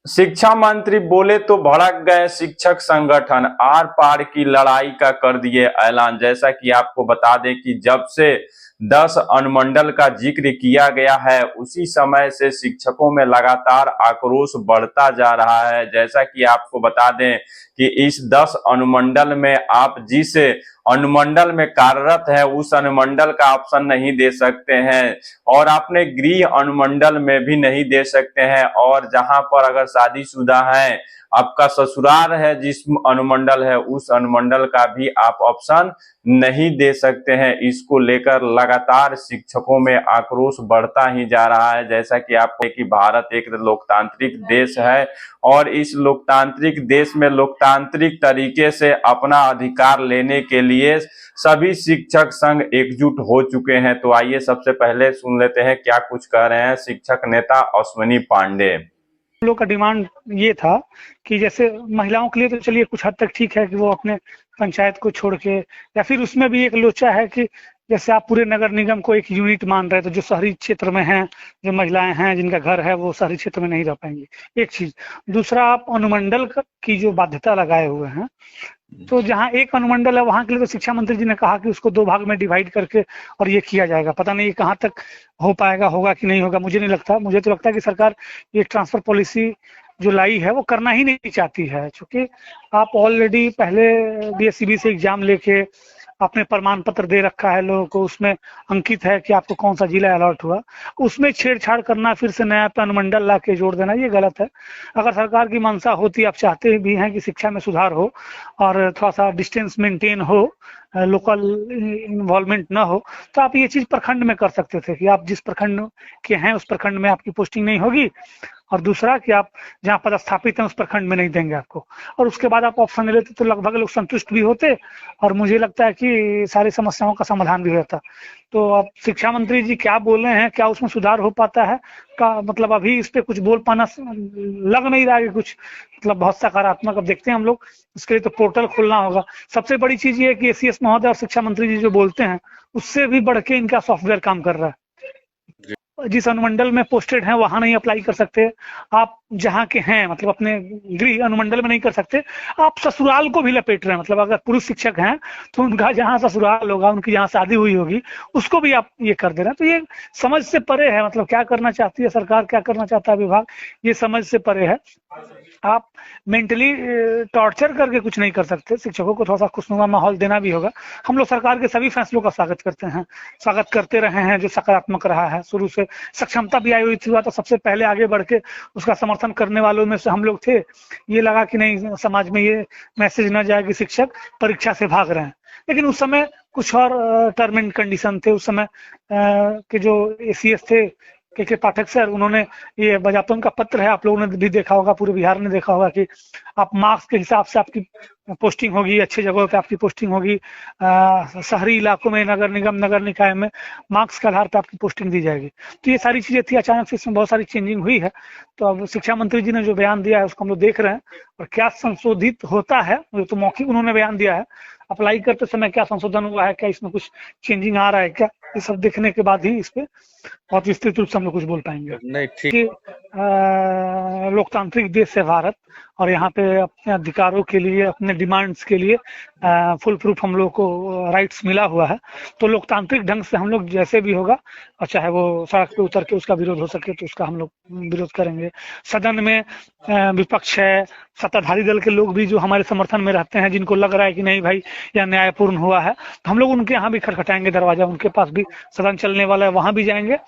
शिक्षा मंत्री बोले तो भड़क गए शिक्षक संगठन, आर पार की लड़ाई का कर दिए ऐलान। जैसा कि आपको बता दें कि जब से 10 अनुमंडल का जिक्र किया गया है उसी समय से शिक्षकों में लगातार आक्रोश बढ़ता जा रहा है। जैसा कि आपको बता दें कि इस 10 अनुमंडल में आप जिस अनुमंडल में कार्यरत है उस अनुमंडल का ऑप्शन नहीं दे सकते हैं और अपने गृह अनुमंडल में भी नहीं दे सकते हैं, और जहां पर अगर शादीशुदा है, आपका ससुराल है जिस अनुमंडल है उस अनुमंडल का भी आप ऑप्शन नहीं दे सकते हैं। इसको लेकर लगातार शिक्षकों में आक्रोश बढ़ता ही जा रहा है। जैसा कि आपको कि भारत एक लोकतांत्रिक देश है और इस लोकतांत्रिक देश में लोकतांत्रिक तरीके से अपना अधिकार लेने के लिए सभी शिक्षक संघ एकजुट हो चुके हैं। तो आइए सबसे पहले सुन लेते हैं क्या कुछ कह रहे हैं शिक्षक नेता अश्विनी पांडे। लोग का डिमांड ये था कि जैसे महिलाओं के लिए तो चलिए कुछ हद तक ठीक है कि वो अपने पंचायत को छोड़ के, या फिर उसमें भी एक लोचा है कि जैसे आप पूरे नगर निगम को एक यूनिट मान रहे हैं, तो जो शहरी क्षेत्र में हैं, जो महिलाएं हैं जिनका घर है वो शहरी क्षेत्र में नहीं रह पाएंगी, एक चीज। दूसरा, आप अनुमंडल की जो बाध्यता लगाए हुए हैं, तो जहां एक अनुमंडल है वहां के लिए तो शिक्षा मंत्री जी ने कहा कि उसको 2 भाग में डिवाइड करके और ये किया जाएगा। पता नहीं कहाँ तक हो पाएगा, होगा कि नहीं होगा, मुझे नहीं लगता। मुझे तो लगता है कि सरकार ये ट्रांसफर पॉलिसी जो लाई है वो करना ही नहीं चाहती है, क्योंकि आप ऑलरेडी पहले बीएससीबी से एग्जाम लेके आपने प्रमाण पत्र दे रखा है लोगों को, उसमें अंकित है कि आपको कौन सा जिला अलॉट हुआ, उसमें छेड़छाड़ करना, फिर से नया अनुमंडल ला के जोड़ देना, ये गलत है। अगर सरकार की मंशा होती, आप चाहते भी हैं कि शिक्षा में सुधार हो और थोड़ा सा डिस्टेंस मेंटेन हो, लोकल इन्वॉल्वमेंट ना हो, तो आप ये चीज प्रखंड में कर सकते थे कि आप जिस प्रखंड के हैं उस प्रखंड में आपकी पोस्टिंग नहीं होगी, और दूसरा कि आप जहाँ पदस्थापित हैं उस प्रखंड में नहीं देंगे आपको, और उसके बाद आप ऑप्शन ले लेते तो लगभग लोग संतुष्ट भी होते और मुझे लगता है कि सारी समस्याओं का समाधान भी रहता। तो अब शिक्षा मंत्री जी क्या बोल रहे हैं, क्या उसमें सुधार हो पाता है का मतलब अभी इस पे कुछ बोल पाना लग नहीं रहा है कुछ मतलब बहुत सकारात्मक। अब देखते हैं हम लोग, इसके लिए तो पोर्टल खोलना होगा। सबसे बड़ी चीज ये है कि एसीएस महोदय और शिक्षा मंत्री जी जो बोलते हैं उससे भी बढ़ के इनका सॉफ्टवेयर काम कर रहा है। जिस अनुमंडल में पोस्टेड हैं वहां नहीं अप्लाई कर सकते, आप जहां के हैं मतलब अपने गृह अनुमंडल में नहीं कर सकते, आप ससुराल को भी लपेट रहे हैं। मतलब अगर पुरुष शिक्षक हैं तो उनका जहां ससुराल होगा, उनकी जहां शादी हुई होगी, उसको भी आप ये कर दे रहे हैं। तो ये समझ से परे है, मतलब क्या करना चाहती है सरकार, क्या करना चाहता है विभाग, ये समझ से परे है। आप मेंटली टॉर्चर करके कुछ नहीं कर सकते, शिक्षकों को थोड़ा सा खुशनुमा माहौल देना भी होगा। हम लोग सरकार के सभी फैसलों का स्वागत करते हैं, स्वागत करते रहे हैं जो सकारात्मक रहा है। शुरू से सक्षमता भी आई हुई थी तो सबसे पहले आगे बढ़ के उसका समर्थन करने वालों में से हम लोग थे। ये लगा कि नहीं समाज में ये मैसेज न जाए कि शिक्षक परीक्षा से भाग रहे हैं, लेकिन उस समय कुछ और टर्म एंड कंडीशन थे। उस समय के जो एसीएस थे के पाठक सर, उन्होंने ये बजापन का पत्र है, आप लोगों ने भी देखा होगा, पूरे बिहार ने देखा होगा कि आप मार्क्स के हिसाब से आपकी पोस्टिंग होगी, अच्छे जगहों पे आपकी पोस्टिंग होगी, शहरी इलाकों में नगर निगम नगर निकाय में मार्क्स के आधार पर आपकी पोस्टिंग दी जाएगी। तो ये सारी चीजें थी, अचानक से इसमें बहुत सारी चेंजिंग हुई है। तो अब शिक्षा मंत्री जी ने जो बयान दिया है उसको हम लोग देख रहे हैं, और क्या संशोधित होता है, तो मौखिक उन्होंने बयान दिया है, अप्लाई करते समय क्या संशोधन हुआ है, क्या इसमें कुछ चेंजिंग आ रहा है क्या, ये सब देखने के बाद ही इस पे बहुत विस्तृत रूप से हम लोग कुछ बोल पाएंगे। नहीं ठीक, लोकतांत्रिक देश है भारत, और यहाँ पे अपने अधिकारों के लिए, अपने डिमांड्स के लिए फुल प्रूफ हम लोग को राइट्स मिला हुआ है। तो लोकतांत्रिक ढंग से हम लोग जैसे भी होगा, और चाहे वो सड़क पे उतर के उसका विरोध हो सके तो उसका हम लोग विरोध करेंगे। सदन में विपक्ष है, सत्ताधारी दल के लोग भी जो हमारे समर्थन में रहते हैं, जिनको लग रहा है कि नहीं भाई यह न्यायपूर्ण हुआ है, तो हम लोग उनके यहाँ भी खटखटाएंगे दरवाजा, उनके पास भी सदन चलने वाला है, वहां भी जाएंगे,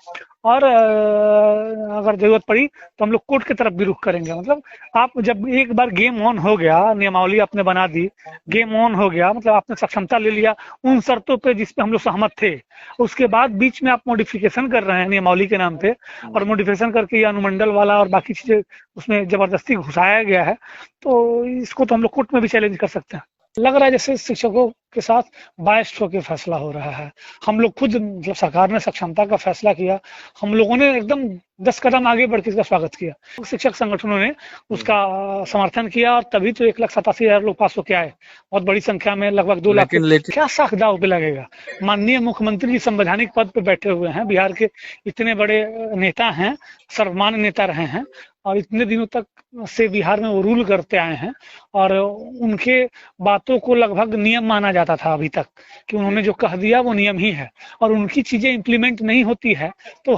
और अगर जरूरत पड़ी तो हम लोग कोर्ट की तरफ भी रुख करेंगे। मतलब आप जब एक बार गेम ऑन हो गया, नियमावली आपने बना दी, गेम ऑन हो गया, मतलब आपने सक्षमता ले लिया उन शर्तों पे जिस पे हम लोग सहमत थे, उसके बाद बीच में आप मॉडिफिकेशन कर रहे हैं नियमावली के नाम पे, और मॉडिफिकेशन करके ये अनुमंडल वाला और बाकी चीजें उसमें जबरदस्ती घुसाया गया है, तो इसको तो हम लोग कोर्ट में भी चैलेंज कर सकते हैं। लग रहा है जैसे शिक्षकों के साथ बायस्ड होकर फैसला हो रहा है। हम लोग खुद, मतलब सरकार ने सक्षमता का फैसला किया, हम लोगों ने एकदम 10 कदम आगे बढ़ के इसका स्वागत किया, शिक्षक संगठनों ने उसका समर्थन किया, और तभी तो 1,87,000 लोग पास होके आए, बहुत बड़ी संख्या में, लगभग 2 लाख। क्या साख दाव पे लगेगा? माननीय मुख्यमंत्री जी संवैधानिक पद पे बैठे हुए हैं, बिहार के इतने बड़े नेता हैं, सर्वमान्य नेता रहे हैं, और इतने दिनों तक से बिहार में वो रूल करते आए हैं, और उनके बातों को लगभग नियम माना जाता था अभी तक, कि उन्होंने जो कह दिया वो नियम ही है, और उनकी चीजें इम्प्लीमेंट नहीं होती है तो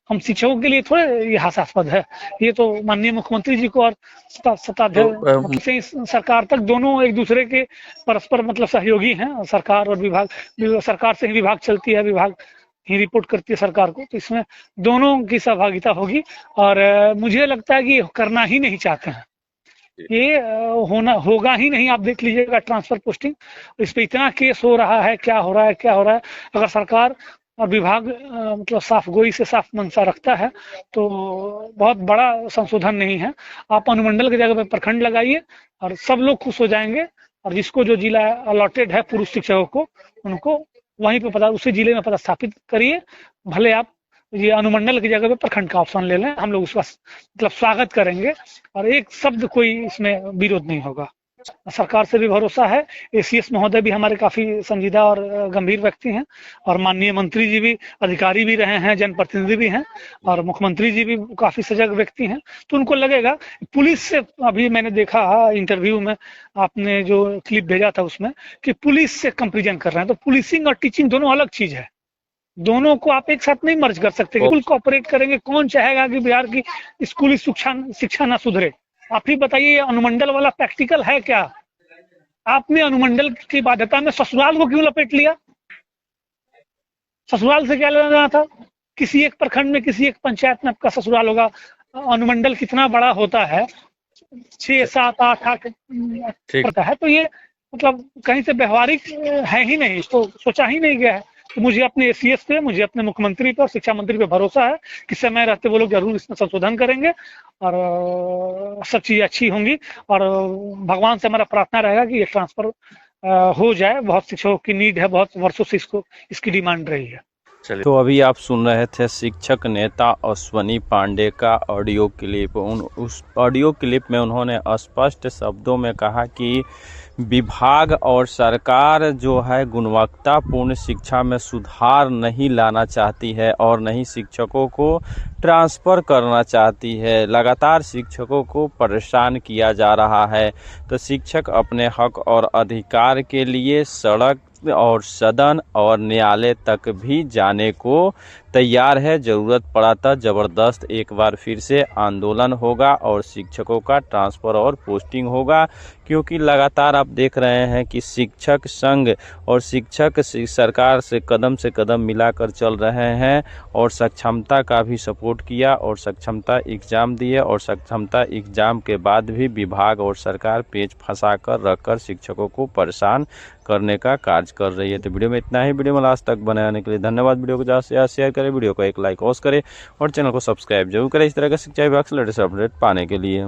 हम शिक्षकों के लिए थोड़े ये हास्यास्पद है। ये तो माननीय मुख्यमंत्री जी को और सत्ताध्यक्ष से सरकार तक दोनों एक दूसरे के परस्पर मतलब सहयोगी हैं। सरकार और सरकार से ही विभाग चलती है, विभाग ही रिपोर्ट करती है सरकार को, तो इसमें दोनों की सहभागिता होगी। और मुझे लगता है कि करना ही नहीं चाहते हैं, ये होगा ही नहीं। आप देख लीजिएगा ट्रांसफर पोस्टिंग, इस पे इतना केस हो रहा है, क्या हो रहा है। अगर सरकार और विभाग मतलब साफ गोई से साफ मंशा रखता है तो बहुत बड़ा संशोधन नहीं है। आप अनुमंडल की जगह पे प्रखंड लगाइए और सब लोग खुश हो जाएंगे, और जिसको जो जिला अलॉटेड है पुरुष शिक्षकों को, उनको वहीं पे उसी जिले में पदस्थापित करिए। भले आप ये अनुमंडल की जगह पे प्रखंड का ऑप्शन ले लें, हम लोग उसका मतलब स्वागत करेंगे और एक शब्द कोई इसमें विरोध नहीं होगा। सरकार से भी भरोसा है। एसीएस महोदय भी हमारे काफी संजीदा और गंभीर व्यक्ति हैं, और माननीय मंत्री जी भी अधिकारी भी रहे हैं, जनप्रतिनिधि भी हैं, और मुख्यमंत्री जी भी काफी सजग व्यक्ति हैं। तो उनको लगेगा पुलिस से, अभी मैंने देखा इंटरव्यू में आपने जो क्लिप भेजा था उसमें, कि पुलिस से कंपेरिजन कर रहे हैं, तो पुलिसिंग और टीचिंग दोनों अलग चीज है, दोनों को आप एक साथ नहीं मर्ज कर सकते। बिल्कुल कोऑपरेट करेंगे। कौन चाहेगा कि बिहार की स्कूली शिक्षा ना सुधरे? आप ही बताइए, अनुमंडल वाला प्रैक्टिकल है क्या? आपने अनुमंडल की बाध्यता में ससुराल को क्यों लपेट लिया? ससुराल से क्या लेना था? किसी एक प्रखंड में, किसी एक पंचायत में आपका ससुराल होगा। अनुमंडल कितना बड़ा होता है, 6, 7, 8 पड़ता है। तो ये मतलब कहीं से व्यवहारिक है ही नहीं, इसको सोचा ही नहीं गया है। तो मुझे अपने एसीएस पे, मुझे अपने मुख्यमंत्री पे और शिक्षा मंत्री पे भरोसा है कि समय रहते वो लोग जरूर इसमें संशोधन करेंगे और सब चीजें अच्छी होंगी। और भगवान से हमारा प्रार्थना रहेगा कि ये ट्रांसफर हो जाए। बहुत शिक्षकों की नीड है, बहुत वर्षों से इसकी डिमांड रही है। चलिए, तो अभी आप सुन रहे थे शिक्षक नेता अश्वनी पांडे का ऑडियो क्लिप। उस ऑडियो क्लिप में उन्होंने स्पष्ट शब्दों में कहा कि विभाग और सरकार जो है गुणवत्तापूर्ण शिक्षा में सुधार नहीं लाना चाहती है और नहीं शिक्षकों को ट्रांसफ़र करना चाहती है। लगातार शिक्षकों को परेशान किया जा रहा है। तो शिक्षक अपने हक और अधिकार के लिए सड़क और सदन और न्यायालय तक भी जाने को तैयार है। ज़रूरत पड़ा था ज़बरदस्त एक बार फिर से आंदोलन होगा और शिक्षकों का ट्रांसफ़र और पोस्टिंग होगा, क्योंकि लगातार आप देख रहे हैं कि शिक्षक संघ और शिक्षक सरकार से कदम मिलाकर चल रहे हैं और सक्षमता का भी सपोर्ट किया और सक्षमता एग्ज़ाम दिए, और सक्षमता एग्ज़ाम के बाद भी विभाग और सरकार पेच फंसा कर रखकर शिक्षकों को परेशान करने का कार्य कर रही है। तो वीडियो में इतना ही। वीडियो में लास्ट तक बने रहने के लिए धन्यवाद। वीडियो को ज़्यादा से ज़्यादा शेयर करें, वीडियो को एक लाइक अवश्य करें और चैनल को सब्सक्राइब जरूर करें इस तरह का शिक्षा विभाग से लेटेस्ट अपडेट पाने के लिए।